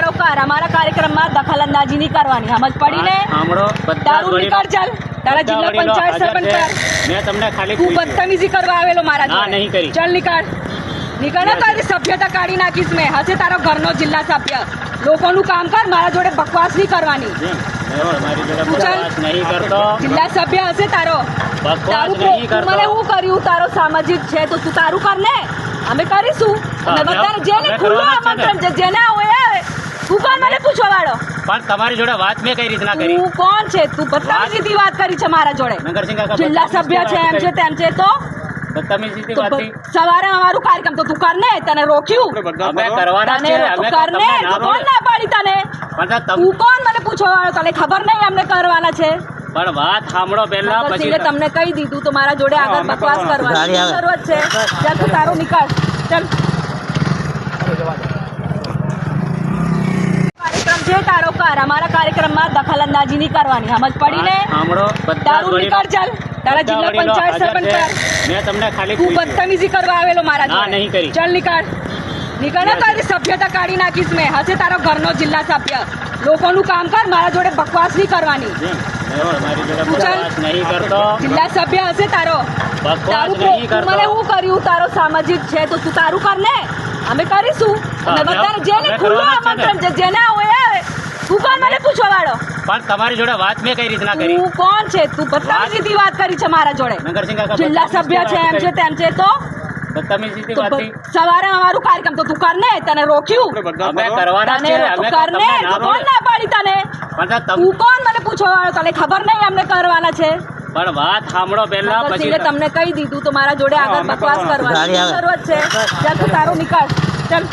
તારો કર, અમારા કાર્યક્રમમાં દખલ અંદાજી નહીં કરવાની, સમજ પડી ને? તારું નીકળ ચાલ, તારા જિલ્લા પંચાયત સરપંચ મેં તમને ખાલી તું બદતમીજી કરવા આવેલો મારા જોડે. નહીં કરી. ચાલ નીકળ ને, તારી સભ્યતા કાઢી નાખીશ મેં. હશે તારો ઘરનો જિલ્લા સભ્ય, લોકોનું કામ કર, મારા જોડે બકવાસ નહીં કરવાની. મારી જોડે બકવાસ નહીં કરતો. જિલ્લા સભ્ય હશે તારો, બકવાસ નહીં કરતો. મને હું કર્યું, તારો સામાજિક છે તો તું તારું કર ને, અમે કરીશું. અમે બધાને જેને ખુલ્લું આમંત્રણ છે, જેને આવે આવે. તું કોણ મને પૂછવા વાળો? પણ તમારી જોડે વાત મેં કઈ રીતના કરી? તું કોણ છે? તું બદતમીજીથી વાત કરી છે મારા જોડે. જિલ્લા સભ્ય છે એમ છે તેમ છે તો બદતમીજીથી વાત થઈ. સવારે અમારું કાર્યક્રમ તો તું કર ને, તને રોક્યું અમે કરવાના છે. તું કર ને, તું કોણ ના પાડી તને? તું કોણ મને પૂછવા વાળો? તને ખબર નહીં અમને કરવાના છે? પણ વાત સાંભળો પહેલા, પછી તમને કહી દીધું તો મારા જોડે આગળ બકવાસ કરવાની જરૂરત છે. ચાલ તું તારું નીકળ, ચાલ. કાર્યક્રમ છે તારો કર, અમારા કાર્યક્રમમાં દખલ અંદાજી નહીં કરવાની, સમજ પડી ને? તારું નીકળ ચાલ, તારા જિલ્લા પંચાયત સરપંચ મેં તમને ખાલી તું બદતમીજી કરવા આવેલો મારા જોડે. નહીં કરી. ચાલ નીકળ ને, તારી સભ્યતા કાઢી નાખીશ મેં. હશે તારો ઘરનો જિલ્લા સભ્ય, લોકોનું કામ કર, મારા જોડે બકવાસ નહીં કરવાની. મારી જોડે બકવાસ નહીં કરતો. જિલ્લા સભ્ય હશે તારો, બકવાસ નહીં કરતો. મને હું કર્યું, તારો સામાજિક છે તો તું તારું કર ને, અમે કરીશું. અમે બધાને જેને ખુલ્લું આમંત્રણ છે, જેને આવે આવે. તું કોણ મને પૂછવા વાળો? પણ તમારી જોડે વાત મેં કઈ રીતના કરી? તું કોણ છે? તું બદતમીજીથી વાત કરી છે મારા જોડે. જિલ્લા સભ્ય છે એમ છે તેમ છે તો બદતમીજીથી વાત થઈ. સવારે અમારું કાર્યક્રમ તો તું કર ને, તને રોક્યું અમે કરવાના છે. તું કર ને, તું કોણ ના પાડી તને? તું કોણ મને પૂછવા વાળો? તને ખબર નહીં અમને કરવાના છે? પણ વાત સાંભળો પહેલા, પછી તમને કહી દીધું તો મારા જોડે આગળ બકવાસ કરવાની જરૂરત છે. ચાલ તું તારું નીકળ, ચાલ.